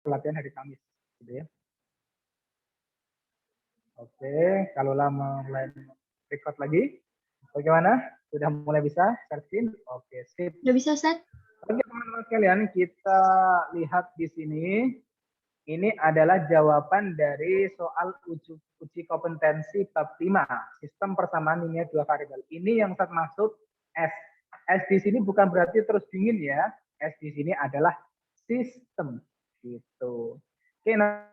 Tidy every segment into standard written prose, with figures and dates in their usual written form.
pelatihan hari Kamis. Gitu ya. Oke, kalau lama mulai record lagi, bagaimana? Sudah mulai bisa share screen? Oke, sip. Udah bisa, Ustaz? Oke, teman-teman sekalian, kita lihat di sini. Ini adalah jawaban dari soal uji kompetensi bab 5, sistem persamaan linear dua variabel. Ini yang saya maksud S. S di sini bukan berarti terus dingin ya. S di sini adalah sistem. Gitu. Oke, nah,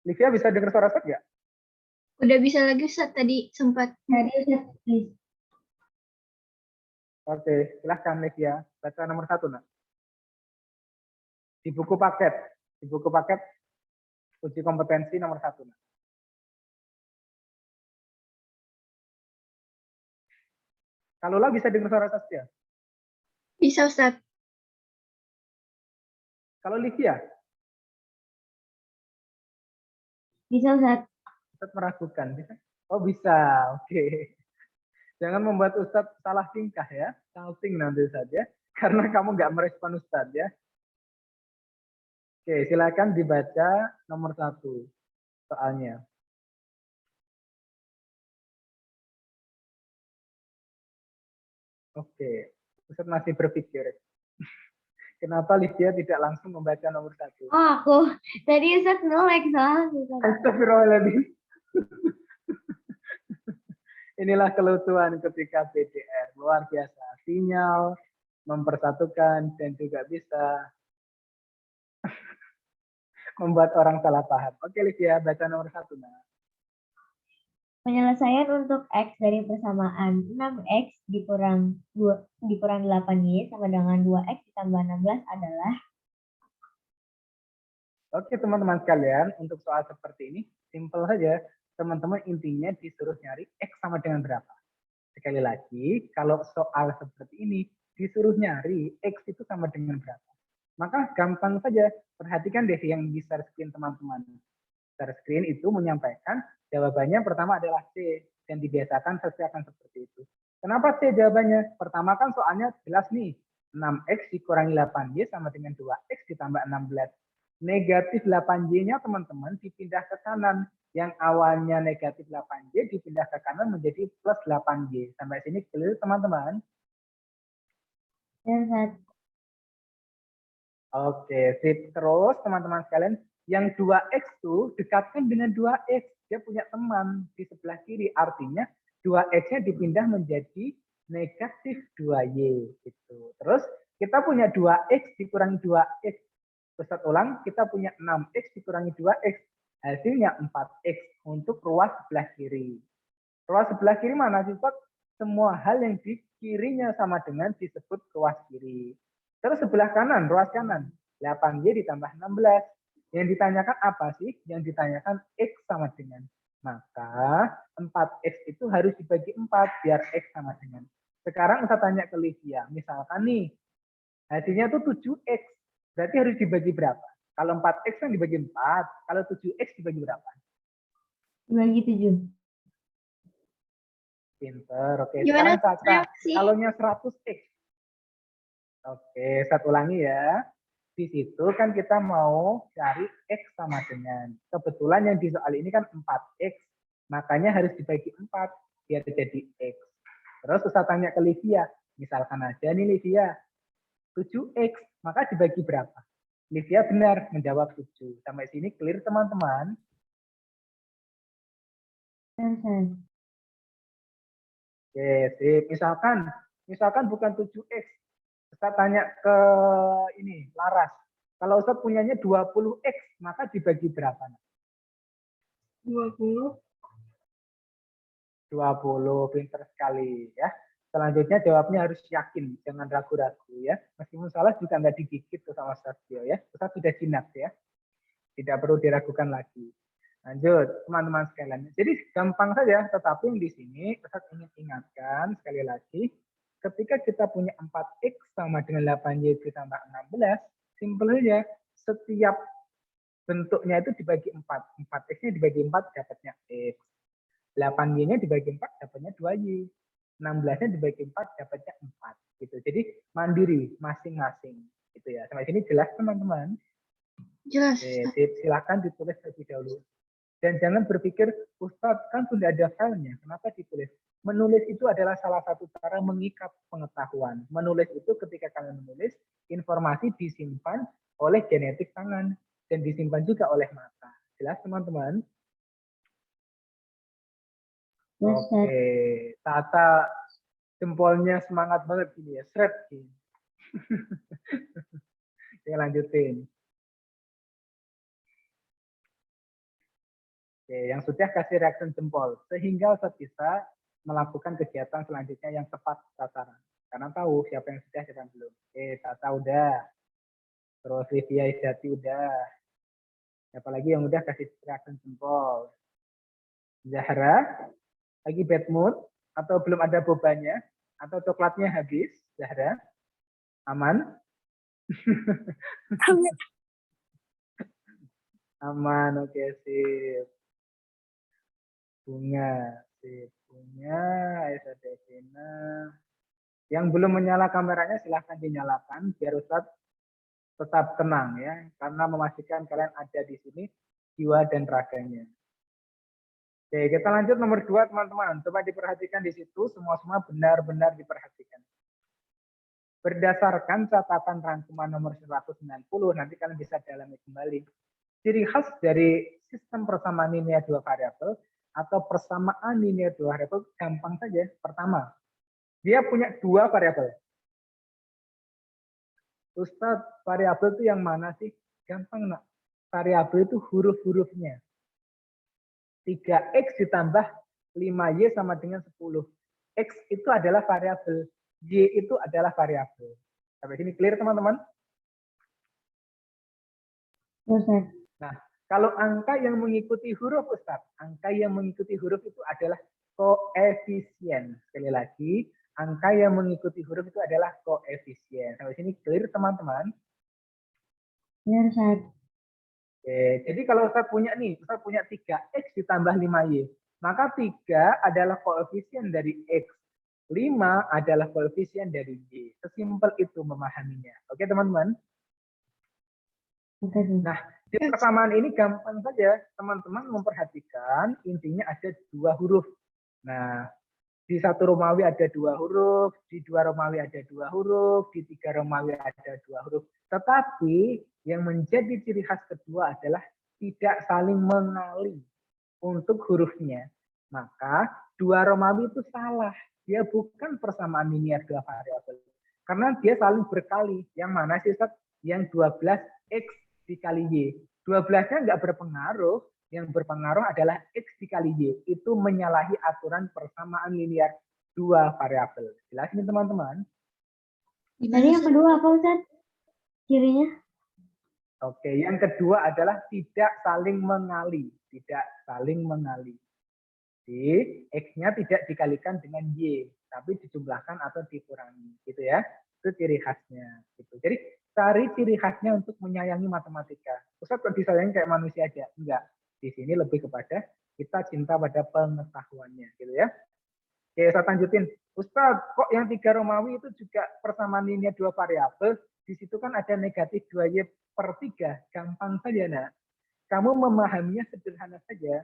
Livia bisa dengar suara saya nggak? Udah bisa lagi, Ustaz. Tadi sempat. Oke, silahkan Livia. Baca nomor 1, nak. Di buku paket. Di buku paket uji kompetensi nomor 1, nak. Kalau lah bisa dengar suara saya. Bisa, Ustaz. Kalau Livia, Bisa, Ustaz. Ustadz meragukan. Bisa? Oh bisa, oke. Jangan membuat Ustadz salah tingkah ya. Salting nanti saja. Karena kamu nggak merespon Ustadz ya. Oke, silakan dibaca nomor 1 soalnya. Oke, Ustadz masih berpikir. Kenapa Lydia tidak langsung membaca nomor 1? Oh, aku. Tadi Ustaz nge-lag soalnya. Astagfirullahaladzim. Inilah kelucuan ketika PDR. Luar biasa. Sinyal, mempersatukan, dan juga bisa membuat orang salah paham. Oke, Lydia, baca nomor 1. Nah. Penyelesaian untuk X dari persamaan 6X dikurang 8Y sama dengan 2X ditambah 16 adalah. Oke, teman-teman sekalian, untuk soal seperti ini, simpel saja. Teman-teman intinya disuruh nyari X sama dengan berapa. Sekali lagi, kalau soal seperti ini, disuruh nyari X itu sama dengan berapa. Maka gampang saja, perhatikan deh yang di share screen teman-teman. Share screen itu menyampaikan jawabannya pertama adalah C, dan dibiasakan sesuai akan seperti itu. Kenapa C jawabannya? Pertama kan soalnya jelas nih, 6X dikurangi 8Y sama dengan 2X ditambah 16. Negatif 8Y-nya teman-teman dipindah ke kanan. Yang awalnya negatif 8Y dipindah ke kanan menjadi plus 8Y. Sampai sini clear teman-teman? Ya, Oke, sip. Terus teman-teman sekalian, yang 2X tuh dekatkan dengan 2X. Dia punya teman di sebelah kiri. Artinya 2X-nya dipindah menjadi negatif 2Y. Gitu. Terus kita punya 2X dikurangi 2X. Ustaz ulang, kita punya 6X dikurangi 2X. Hasilnya 4X untuk ruas sebelah kiri. Ruas sebelah kiri mana sifat? Semua hal yang di kirinya sama dengan disebut ruas kiri. Terus sebelah kanan, ruas kanan. 8Y ditambah 16. Yang ditanyakan apa sih? Yang ditanyakan X sama dengan. Maka 4X itu harus dibagi 4 biar X sama dengan. Sekarang saya tanya ke Livia. Misalkan nih, hasilnya tuh 7X. Berarti harus dibagi berapa? Kalau 4X kan dibagi 4. Kalau 7X dibagi berapa? Dibagi 7. Pinter. Oke, Gimana? sekarang Caca. Kalaunya 100X. Oke, saya ulangi ya. Di situ kan kita mau cari X sama dengan. Kebetulan yang di soal ini kan 4X. Makanya harus dibagi 4 biar jadi X. Terus saya tanya ke Livia. Misalkan aja nih Livia. 7X. Maka dibagi berapa? Livia benar menjawab 7. Sampai sini clear teman-teman? Oke, sip. Misalkan bukan 7X. Kita tanya ke ini, Laras. Kalau Ustaz punyanya 20X, maka dibagi berapa? 20. 20, pinter sekali ya. Selanjutnya jawabnya harus yakin, jangan ragu-ragu ya. Meskipun salah juga nggak digigit tuh sama Ustaz ya. Ustaz sudah jinak ya. Tidak perlu diragukan lagi. Lanjut, teman-teman sekalian. Jadi gampang saja, tetapi yang di sini Ustaz ingin ingatkan sekali lagi, ketika kita punya 4X sama dengan 8Y ditambah 16, simpel saja. Setiap bentuknya itu dibagi 4. 4X-nya dibagi 4 dapatnya X. 8Y-nya dibagi 4 dapatnya 2Y. 16-nya dibagi 4 dapatnya 4. Gitu. Jadi mandiri masing-masing. Gitu ya. Sampai sini jelas teman-teman? Jelas. Silakan ditulis terlebih dahulu. Dan jangan berpikir, Ustadz kan sudah ada filenya, kenapa ditulis? Menulis itu adalah salah satu cara mengikat pengetahuan. Menulis itu ketika kalian menulis, informasi disimpan oleh genetik tangan dan disimpan juga oleh mata. Jelas teman-teman? Oke, Tata jempolnya semangat banget gini ya, shred gini. Saya lanjutin. Oke, yang sudah kasih reaction jempol, sehingga Ustadz bisa melakukan kegiatan selanjutnya yang tepat sasaran. Karena tahu siapa yang sudah, siapa yang belum. Oke, Tata udah. Terus Livia Isyati udah. Siapa lagi yang udah kasih reaction jempol? Zahra, lagi bad mood, atau belum ada bobanya, atau coklatnya habis, Zahra? Aman? Aman, oke, sip. Bunga, Aisyah Devina. Yang belum menyala kameranya silahkan dinyalakan biar Ustadz tetap tenang ya, karena memastikan kalian ada di sini jiwa dan raganya. Oke, kita lanjut nomor 2 teman-teman. Coba diperhatikan di situ, semua benar-benar diperhatikan. Berdasarkan catatan rangkuman nomor 190, nanti kalian bisa dalami kembali. Ciri khas dari sistem persamaan linear dua variabel atau persamaan linear dua variabel gampang saja. Pertama, dia punya dua variabel. Ustadz, variabel itu yang mana sih? Gampang, nak. Variabel itu huruf-hurufnya. 3X ditambah 5Y sama dengan 10. X itu adalah variabel. Y itu adalah variabel. Sampai sini clear, teman-teman? Nah, kalau angka yang mengikuti huruf, Ustaz, angka yang mengikuti huruf itu adalah koefisien. Sekali lagi, angka yang mengikuti huruf itu adalah koefisien. Sampai sini clear, teman-teman? Benar, Ustaz. Oke, jadi kalau Ustaz punya 3X ditambah 5Y, maka 3 adalah koefisien dari X. 5 adalah koefisien dari Y. Sesimpel itu memahaminya. Oke, teman-teman? Nah, di persamaan ini gampang saja. Teman-teman memperhatikan intinya ada 2 huruf. Nah, di 1 Romawi ada 2 huruf, di 2 Romawi ada 2 huruf, di 3 Romawi ada 2 huruf. Tetapi yang menjadi ciri khas kedua adalah tidak saling mengali untuk hurufnya. Maka 2 Romawi itu salah. Dia bukan persamaan linear dua variabel. Karena dia saling berkali. Yang mana sih, Ustaz? Yang 12X dikali Y. 12-nya nggak berpengaruh. Yang berpengaruh adalah X dikali Y. Itu menyalahi aturan persamaan linear dua variabel. Jelas ini, teman-teman? Tadi yang kedua apa, Ustaz? Cirinya? Oke, yang kedua adalah tidak saling mengali. Tidak saling mengali. Jadi X-nya tidak dikalikan dengan Y, tapi dijumlahkan atau dikurangi, gitu ya. Itu ciri khasnya. Gitu. Jadi cari ciri khasnya untuk menyayangi matematika. Ustaz kok disayangi kayak manusia aja? Enggak. Di sini lebih kepada kita cinta pada pengetahuannya, gitu ya. Oke, saya lanjutin. Ustaz, kok yang 3 Romawi itu juga persamaan linear dua variabel? Di situ kan ada negatif 2Y per 3. Gampang saja, nak. Kamu memahaminya sederhana saja.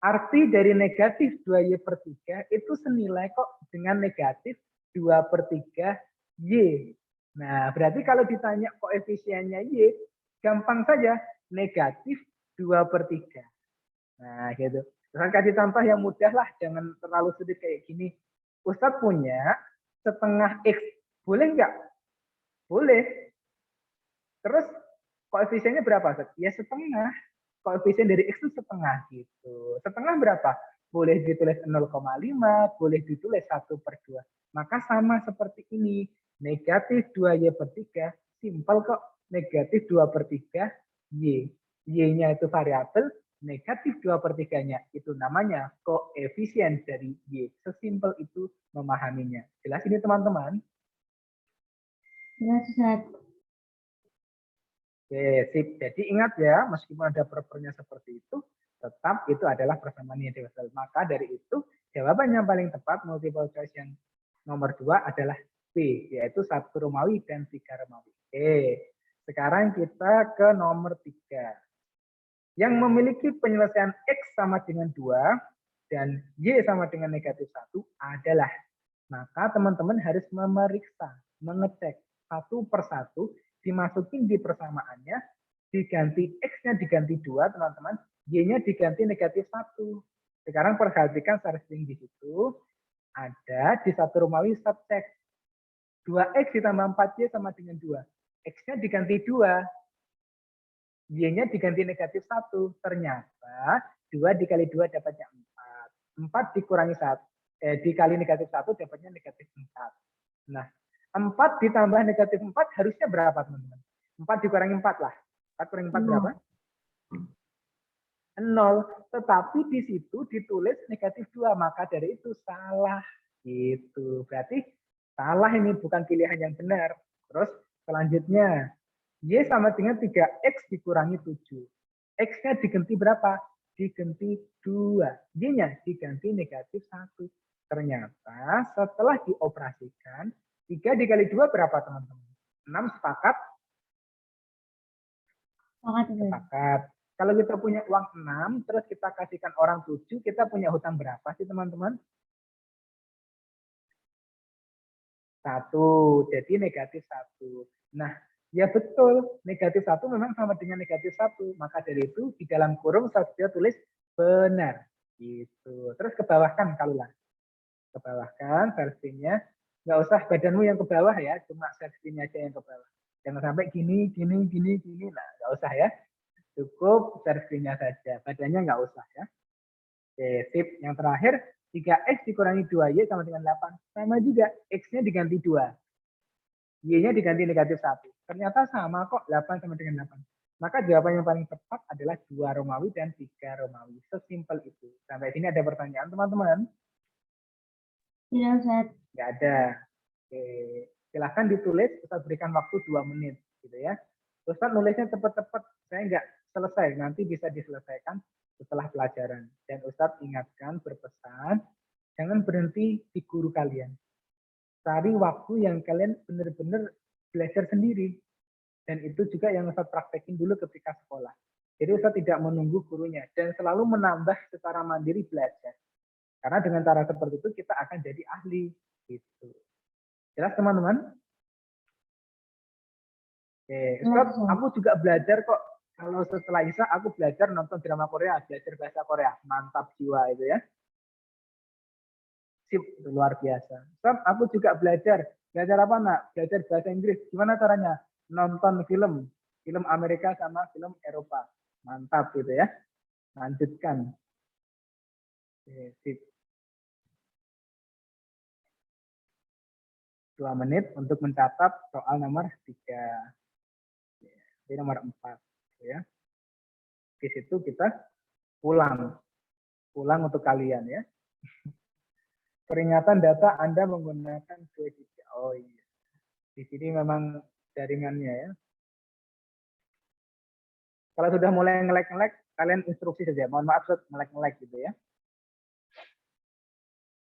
Arti dari negatif 2Y per 3 itu senilai kok dengan negatif 2 per 3 Y. Nah, berarti kalau ditanya koefisiennya Y, gampang saja, negatif 2 per 3. Nah, gitu. Terus kasih contoh yang mudah lah, jangan terlalu sulit kayak gini. Ustadz punya setengah X, boleh nggak? Boleh. Terus koefisiennya berapa, Ustadz? Ya setengah. Koefisien dari X itu setengah gitu. Setengah berapa? Boleh ditulis 0,5, boleh ditulis 1 per 2. Maka sama seperti ini. Negatif 2Y per 3, simpel kok. Negatif 2 per 3 Y. Y-nya itu variabel, negatif 2/3-nya. Itu namanya koefisien dari Y. Sesimpel itu memahaminya. Jelas ini teman-teman? Jelas, Ustaz. Oke, sip. Jadi ingat ya, meskipun ada propernya seperti itu, tetap itu adalah persamaan universal. Maka dari itu, jawaban yang paling tepat multiple choice yang nomor 2 adalah B, yaitu 1 Romawi dan 3 Romawi. Oke, sekarang kita ke nomor 3. Yang memiliki penyelesaian X sama dengan 2 dan Y sama dengan negatif 1 adalah, maka teman-teman harus memeriksa, mengecek satu persatu, dimasukin di persamaannya, diganti X-nya diganti 2, teman-teman, Y-nya diganti negatif 1. Sekarang perhatikan sering di situ, ada di 1 Romawi subjek. 2X ditambah 4Y sama dengan 2. X-nya diganti 2. Y-nya diganti negatif 1. Ternyata 2 dikali 2 dapatnya 4. 4 dikurangi 1. Dikali negatif 1 dapatnya negatif 4. Nah, 4 ditambah negatif 4 harusnya berapa, teman-teman? 4 dikurangi 4 lah. 4 kurangi 4 berapa? 0. Tetapi di situ ditulis negatif 2. Maka dari itu salah. Gitu. Berarti salah ini, bukan pilihan yang benar. Terus selanjutnya, Y sama dengan 3X dikurangi 7. X-nya diganti berapa? Diganti 2. Y-nya diganti negatif 1. Ternyata setelah dioperasikan, 3 dikali 2 berapa, teman-teman? 6, sepakat? Sepakat. Kalau kita punya uang 6, terus kita kasihkan orang 7, kita punya hutang berapa sih, teman-teman? 1. Jadi negatif 1. Nah, ya betul, negatif 1 memang sama dengan negatif 1. Maka dari itu di dalam kurung saya tulis benar. Gitu. Terus ke bawah kan kalau lah. Ke bawah kan versinya. Nggak usah badanmu yang ke bawah ya, cuma versinya aja yang ke bawah. Jangan sampai gini. Nah, nggak usah ya. Cukup versinya saja. Badannya nggak usah ya. Oke, sip. Yang terakhir, 3X dikurangi 2Y sama dengan 8. Sama juga, X-nya diganti 2. Y-nya diganti negatif 1. Ternyata sama kok, 8 sama dengan 8. Maka jawaban yang paling tepat adalah 2 Romawi dan 3 Romawi. Sesimpel itu. Sampai sini ada pertanyaan, teman-teman? Tidak, Ustaz. Nggak ada. Oke. Silahkan ditulis, Ustaz berikan waktu 2 menit. Gitu ya. Ustaz nulisnya cepat-cepat. Saya nggak selesai. Nanti bisa diselesaikan setelah pelajaran. Dan Ustaz ingatkan, berpesan, jangan berhenti di guru kalian. Cari waktu yang kalian benar-benar belajar sendiri. Dan itu juga yang Ustaz praktekin dulu ketika sekolah. Jadi Ustaz tidak menunggu gurunya. Dan selalu menambah secara mandiri belajar. Karena dengan cara seperti itu kita akan jadi ahli. Gitu. Jelas teman-teman? Oke, Ustaz, aku juga belajar kok. Kalau setelah Isa, aku belajar nonton drama Korea, belajar bahasa Korea. Mantap jiwa itu ya. Sip, luar biasa. Ustaz, aku juga belajar. Belajar apa, nak? Belajar bahasa Inggris. Gimana caranya? Nonton film. Film Amerika sama film Eropa. Mantap gitu ya. Lanjutkan. Oke, sip. 2 menit untuk mencatat soal nomor 3. Jadi nomor 4. Ya. Di situ kita pulang. Pulang untuk kalian ya. Peringatan data Anda menggunakan kredit. Oh iya. Di sini memang jaringannya ya. Kalau sudah mulai nge-lag, kalian instruksi saja. Mohon maaf, nge-lag gitu ya.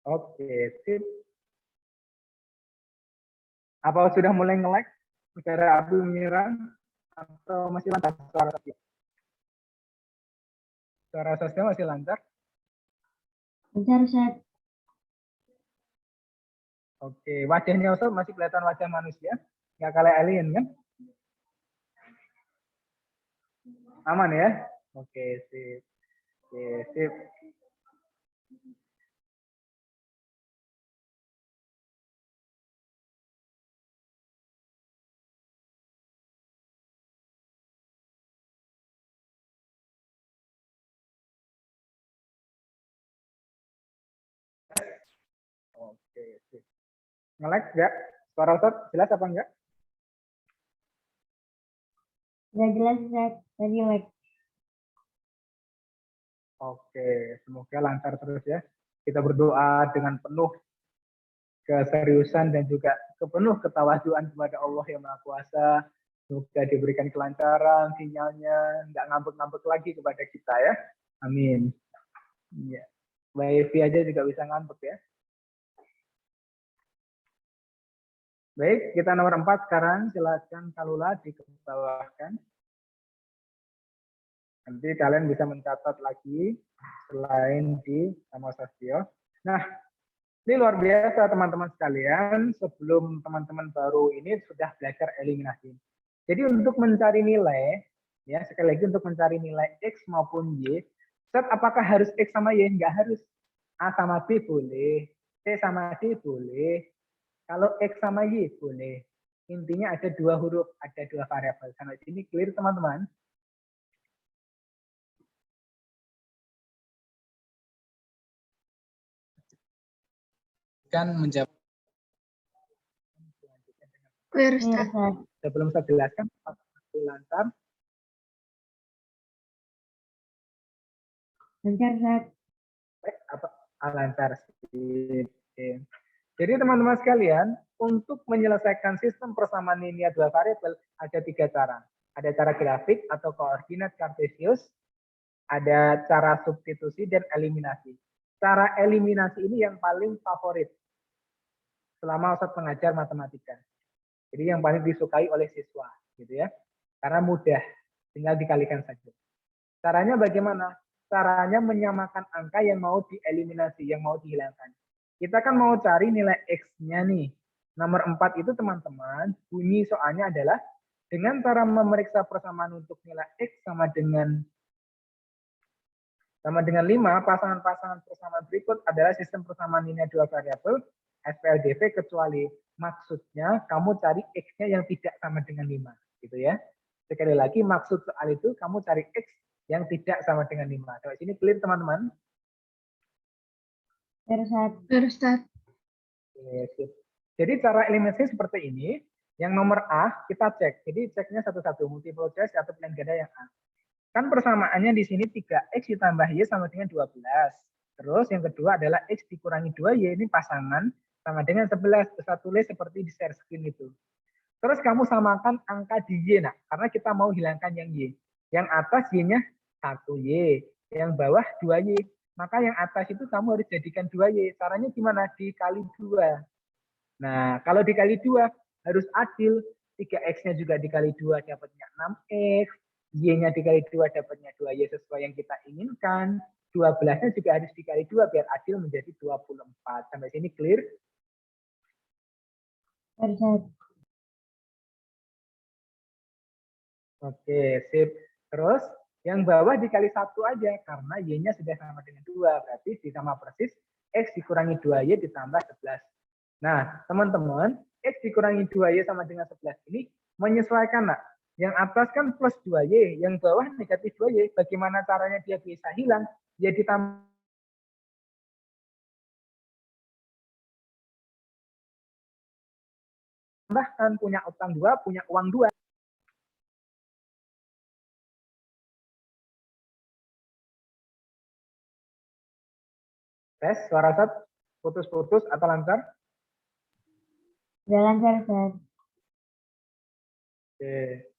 Oke, sip. Apa sudah mulai nge-lag? Saudara Abu menyerang atau masih lancar suara saya? Suara saya masih lancar? Lancar, Ustaz. Oke, wajahnya Ustaz masih kelihatan wajah manusia. Nggak kalah alien kan? Aman ya? Oke, sip. Oke, sip. Oke, sip. Nge-lag nggak? Suara Ustaz jelas apa enggak? Nggak jelas, Ustaz. Tadi lag. Oke, semoga lancar terus ya. Kita berdoa dengan penuh keseriusan dan juga penuh ketawaduan kepada Allah yang Maha Kuasa. Semoga diberikan kelancaran, sinyalnya, nggak ngambek-ngambek lagi kepada kita ya. Amin. Ya. Wifi aja juga bisa ngambek ya. Baik, kita nomor 4 sekarang. Silakan Kalula dikebawahkan. Nanti kalian bisa mencatat lagi selain di Sama Sastio. Nah, ini luar biasa teman-teman sekalian. Sebelum teman-teman baru ini sudah belajar eliminasi. Jadi untuk mencari nilai, ya sekali lagi untuk mencari nilai X maupun Y, set apakah harus X sama Y? Enggak harus. A sama B boleh, C sama D boleh. Kalau X sama Y boleh. Intinya ada dua huruf, ada dua variabel. Sampai sini clear teman-teman? Kan menjawab. Clear, Ustaz. Sebelum saya jelaskan, lancar. Lancar, Ustaz. Lancar. Jadi teman-teman sekalian, untuk menyelesaikan sistem persamaan linear dua variabel ada 3 cara. Ada cara grafik atau koordinat kartesius, ada cara substitusi dan eliminasi. Cara eliminasi ini yang paling favorit selama Ustadz mengajar matematika. Jadi yang paling disukai oleh siswa, gitu ya. Karena mudah, tinggal dikalikan saja. Caranya bagaimana? Caranya menyamakan angka yang mau dieliminasi, yang mau dihilangkan. Kita kan mau cari nilai X-nya nih. Nomor 4 itu teman-teman, bunyi soalnya adalah dengan cara memeriksa persamaan untuk nilai X sama dengan 5, pasangan-pasangan persamaan berikut adalah sistem persamaan linear dua variabel, SPLDV, kecuali maksudnya kamu cari X-nya yang tidak sama dengan 5. Gitu ya. Sekali lagi, maksud soal itu kamu cari X yang tidak sama dengan 5. Sampai sini clear teman-teman? Clear, Ustaz. Jadi cara eliminasi seperti ini. Yang nomor A kita cek. Jadi ceknya satu-satu, multiple choice atau pilihan ganda yang A. Kan persamaannya di sini 3X ditambah Y sama dengan 12. Terus yang kedua adalah X dikurangi 2Y, ini pasangan sama dengan 11. Bisa tulis seperti di share screen itu. Terus kamu samakan angka di Y, nah, karena kita mau hilangkan yang Y. Yang atas Y-nya 1Y, yang bawah 2Y. Maka yang atas itu kamu harus jadikan 2Y. Caranya gimana? Dikali 2. Nah, kalau dikali 2 harus adil. 3X-nya juga dikali 2 dapatnya 6X. Y-nya dikali 2 dapatnya 2Y sesuai yang kita inginkan. 12-nya juga harus dikali 2 biar adil menjadi 24. Sampai sini clear? Oke, sip. Terus yang bawah dikali 1 aja karena Y-nya sudah sama dengan 2. Berarti sama persis X dikurangi 2Y ditambah 11. Nah, teman-teman, X dikurangi 2Y sama dengan 11 ini menyesuaikan, nak. Yang atas kan plus 2Y, yang bawah negatif 2Y. Bagaimana caranya dia bisa hilang? Ya ditambahkan punya utang 2, punya uang 2. Tes, suara Sat, putus-putus atau lancar? Udah lancar, Ustaz. Oke.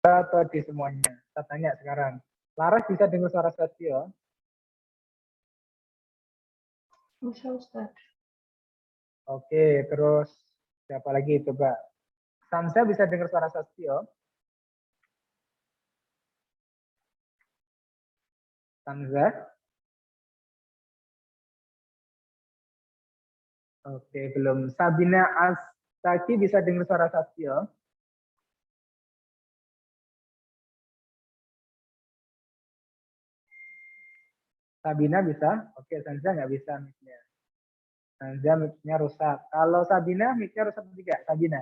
Atau di semuanya? Saya tanya sekarang. Laras bisa dengar suara Satrio? Bisa, Ustaz. Oke, terus siapa lagi coba? Samsa bisa dengar suara Satrio? Samsa? Oke, belum. Sabina Astaki bisa dengar suara Satrio? Sabina bisa? Oke, Sanza nggak bisa mic-nya. Sanza mic-nya rusak. Kalau Sabina mic-nya rusak juga. Sabina.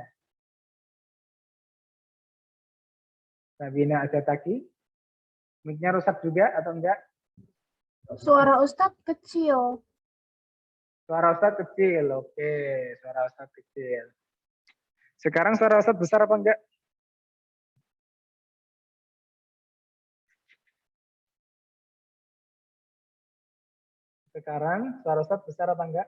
Sabina Asyataki. Mic-nya rusak juga atau enggak? Suara Ustadz kecil. Suara Ustadz kecil. Oke, suara Ustadz kecil. Sekarang suara Ustadz besar apa enggak? Sekarang suara Ustadz besar apa enggak?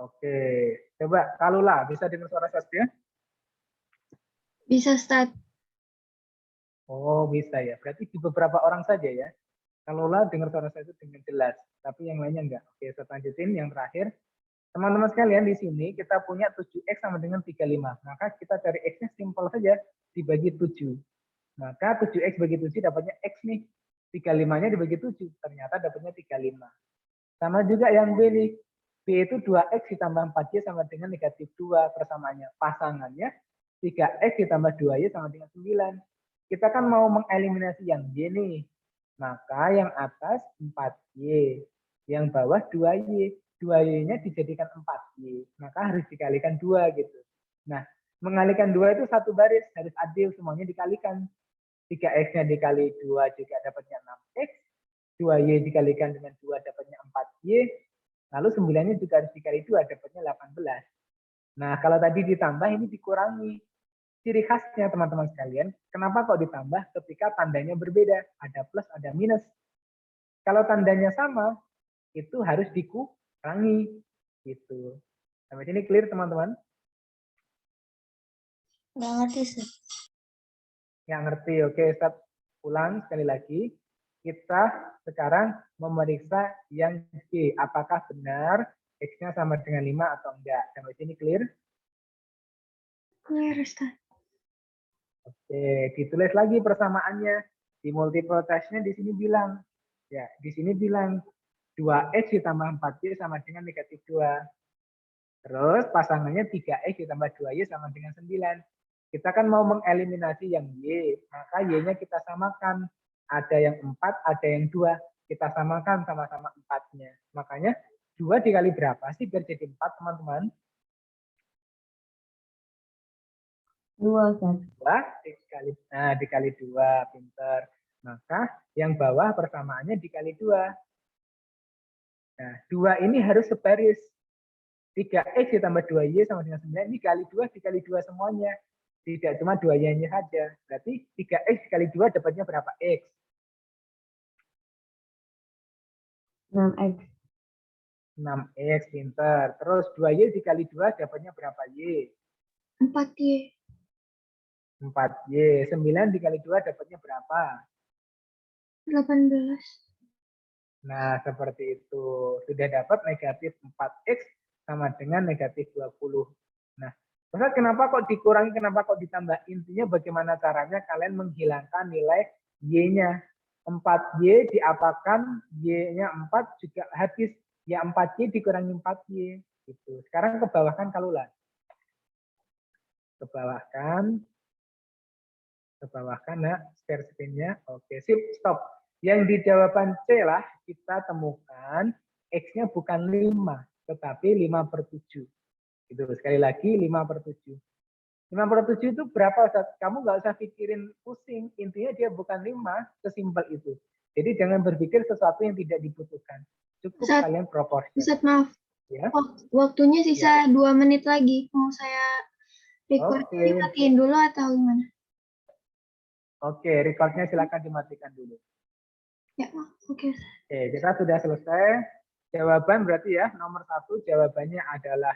Oke, coba Kalula bisa dengar suara Ustadz ya? Bisa Ustadz. Oh, bisa ya. Berarti di beberapa orang saja ya. Kalula dengar suara saya itu dengan jelas, tapi yang lainnya enggak. Oke, saya lanjutin yang terakhir. Teman-teman sekalian, di sini kita punya 7X sama dengan 35. Maka kita cari X-nya simpel saja, dibagi 7. Maka 7X bagi 7 dapatnya X nih. 35-nya dibagi 7, ternyata dapatnya 35. Sama juga yang B nih. B itu 2X ditambah 4Y sama dengan negatif 2 persamaannya. Pasangannya 3X ditambah 2Y sama dengan 9. Kita kan mau mengeliminasi yang Y nih. Maka yang atas 4Y. Yang bawah 2Y. 2Y-nya dijadikan 4Y. Maka harus dikalikan 2 gitu. Nah, mengalikan 2 itu satu baris. Harus adil, semuanya dikalikan. 3X-nya dikali 2 juga dapatnya 6X. 2Y dikalikan dengan 2 dapatnya 4Y. Lalu 9-nya juga harus dikali 2 dapatnya 18. Nah, kalau tadi ditambah ini dikurangi. Ciri khasnya teman-teman sekalian, kenapa kok ditambah ketika tandanya berbeda? Ada plus, ada minus. Kalau tandanya sama, itu harus dikurangi. Gitu. Sampai sini clear teman-teman? Nggak ngerti sih. Nggak ngerti, oke. Ustaz ulang sekali lagi. Kita sekarang memeriksa yang G. Apakah benar X-nya sama dengan 5 atau enggak? Sampai sini clear? Clear Ustadz. Oke, ditulis lagi persamaannya. Di multiple choice-nya di sini bilang, ya, di sini bilang 2X ditambah 4Y sama dengan negatif 2. Terus pasangannya 3X ditambah 2Y sama dengan 9. Kita kan mau mengeliminasi yang Y, maka Y-nya kita samakan. Ada yang 4, ada yang 2. Kita samakan sama-sama 4-nya. Makanya 2 dikali berapa sih biar jadi 4, teman-teman? 2, Ustaz. 2 dikali 2, pinter. Maka yang bawah persamaannya dikali 2. Nah, 2 ini harus sebaris. 3X ditambah 2Y sama dengan 9. Ini kali 2 dikali 2 semuanya. Tidak cuma 2Y-nya saja. Berarti 3X dikali 2 dapatnya berapa X? 6X. 6X, pinter. Terus 2Y dikali 2 dapatnya berapa Y? 4Y. 4Y. 9 dikali 2 dapatnya berapa? 18. Nah, seperti itu. Sudah dapat negatif 4X sama dengan negatif 20. Nah, Ustaz, kenapa kok dikurangi, kenapa kok ditambah? Intinya bagaimana caranya kalian menghilangkan nilai Y-nya. 4Y diapakan, Y-nya 4 juga habis. Ya 4Y dikurangi 4Y. Gitu. Sekarang ke bawah kan Kalula. Ke bawah kan. Nah, share screen-nya. Oke, sip, stop. Yang di jawaban C lah kita temukan X-nya bukan 5, tetapi 5/7. Gitu. Sekali lagi 5/7. 5/7 itu berapa, Ustaz? Kamu nggak usah pikirin pusing. Intinya dia bukan 5, sesimpel itu. Jadi jangan berpikir sesuatu yang tidak dibutuhkan. Cukup Ustaz, kalian proporsi. Ustaz maaf. Ya. Waktunya sisa 2 menit lagi. Mau saya record Oke. matiin dulu atau gimana? Oke, record-nya silakan dimatikan dulu. Ya, oke. Oke, kita sudah selesai. Jawaban berarti ya, nomor 1 jawabannya adalah